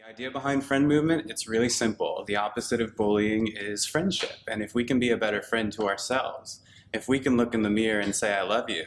The idea behind friend movement, it's really simple. The opposite of bullying is friendship. And if we can be a better friend to ourselves, if we can look in the mirror and say, I love you,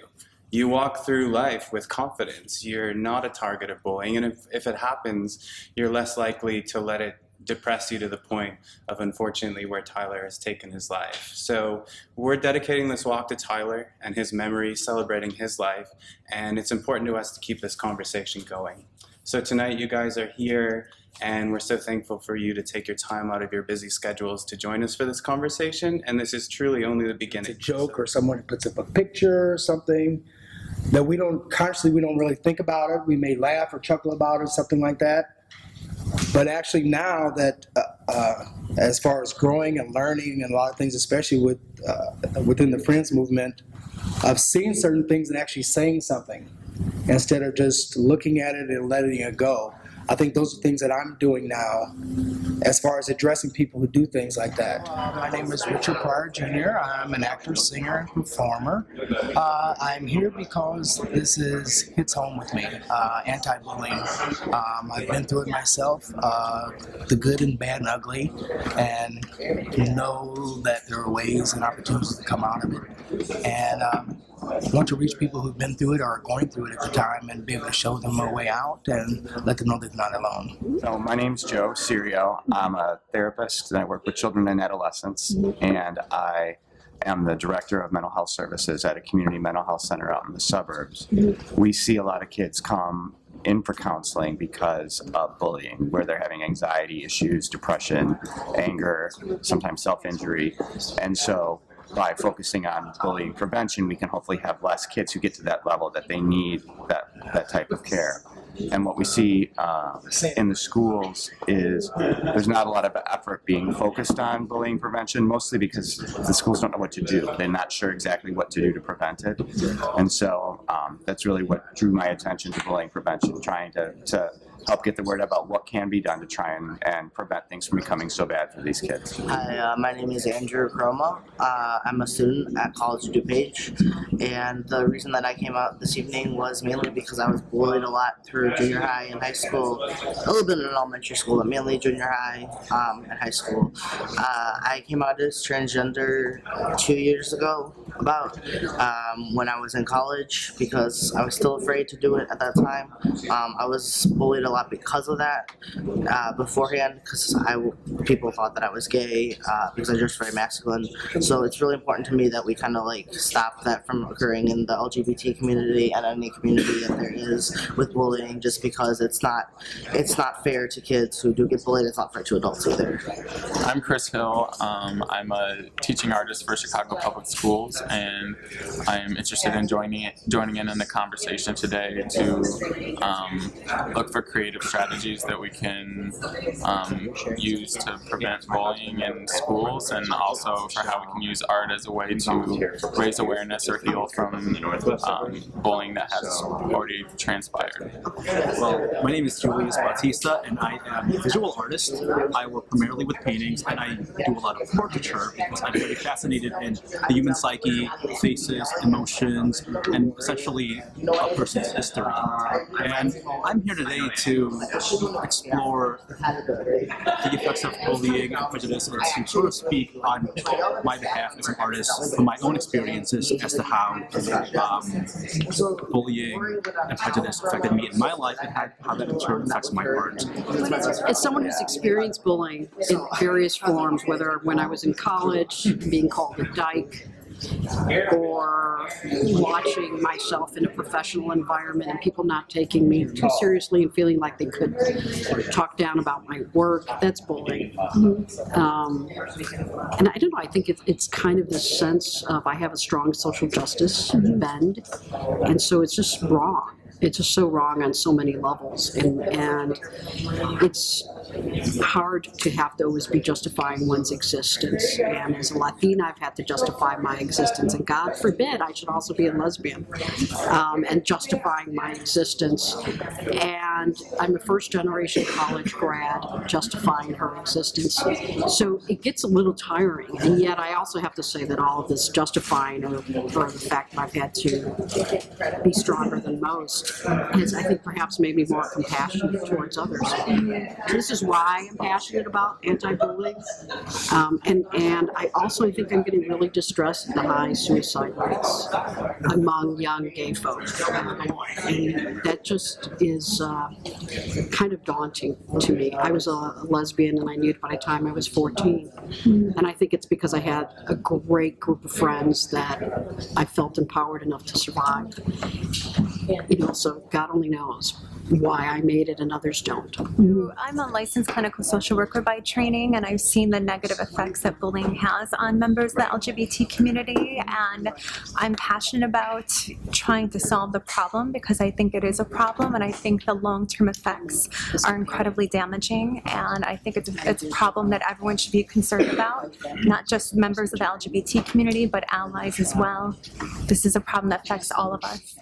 you walk through life with confidence. You're not a target of bullying. And if it happens, you're less likely to let it depress you to the point of, unfortunately, where Tyler has taken his life. So we're dedicating this walk to Tyler and his memory, celebrating his life. And it's important to us to keep this conversation going. So tonight you guys are here, and we're so thankful for you to take your time out of your busy schedules to join us for this conversation. And this is truly only the beginning. It's a joke, or someone puts up a picture or something that we don't really think about it. We may laugh or chuckle about it, something like that. But actually now that as far as growing and learning and a lot of things, especially within the Friends movement, I've seen certain things and actually saying something instead of just looking at it and letting it go. I think those are things that I'm doing now as far as addressing people who do things like that. My name is Richard Pryor Jr. I'm an actor, singer, and performer. I'm here because this hits home with me, anti-bullying. I've been through it myself, the good and bad and ugly, and know that there are ways and opportunities to come out of it. And I want to reach people who've been through it or are going through it at the time and be able to show them a way out and let them know they're not alone. So my name's Joe Serio. I'm a therapist and I work with children and adolescents, and I am the director of mental health services at a community mental health center out in the suburbs. We see a lot of kids come in for counseling because of bullying, where they're having anxiety issues, depression, anger, sometimes self-injury. And so by focusing on bullying prevention, we can hopefully have less kids who get to that level that they need that type of care. And what we see in the schools is there's not a lot of effort being focused on bullying prevention, mostly because the schools don't know what to do. They're not sure exactly what to do to prevent it. And so that's really what drew my attention to bullying prevention, trying to help get the word about what can be done to try and prevent things from becoming so bad for these kids. Hi, my name is Andrew Croma. I'm a student at College of DuPage, and the reason that I came out this evening was mainly because I was bullied a lot through junior high and high school, a little bit in elementary school, but mainly junior high and high school. I came out as transgender 2 years ago, about when I was in college, because I was still afraid to do it at that time. I was bullied a lot because of that beforehand, because people thought that I was gay because I was just very masculine. So it's really important to me that we kind of like stop that from occurring in the LGBT community and any community that there is with bullying, just because it's not fair to kids who do get bullied. It's not fair to adults either. I'm Chris Hill. I'm a teaching artist for Chicago Public Schools, and I'm interested in joining in the conversation today to look for creative strategies that we can use to prevent bullying in schools, and also for how we can use art as a way to raise awareness or heal from bullying that has already transpired. Well, my name is Julius Bautista, and I am a visual artist. I work primarily with paintings, and I do a lot of portraiture because I'm very fascinated in the human psyche, faces, emotions, and essentially a person's history. And I'm here today to explore the effects of bullying and prejudice, and to sort of speak on my behalf as an artist from my own experiences as to how bullying and prejudice affected me in my life, and how that in turn affects my art. As someone who's experienced bullying in various forms, whether when I was in college, being called a dyke, or watching myself in a professional environment and people not taking me too seriously and feeling like they could talk down about my work, that's bullying. And I don't know, I think it's kind of this sense of I have a strong social justice bend, and so it's just wrong. It's just so wrong on so many levels, and it's hard to have to always be justifying one's existence. And as a Latina, I've had to justify my existence, and God forbid I should also be a lesbian, and justifying my existence. And I'm a first-generation college grad, justifying her existence. So it gets a little tiring, and yet I also have to say that all of this justifying or the fact that I've had to be stronger than most has, I think, perhaps made me more compassionate towards others. This is why I'm passionate about anti-bullying. And I also think I'm getting really distressed at the high suicide rates among young gay folks. And that just is kind of daunting to me. I was a lesbian and I knew it by the time I was 14. And I think it's because I had a great group of friends that I felt empowered enough to survive. So God only knows why I made it and others don't. I'm a licensed clinical social worker by training, and I've seen the negative effects that bullying has on members of the LGBT community, and I'm passionate about trying to solve the problem because I think it is a problem, and I think the long-term effects are incredibly damaging, and I think it's a problem that everyone should be concerned about, not just members of the LGBT community, but allies as well. This is a problem that affects all of us.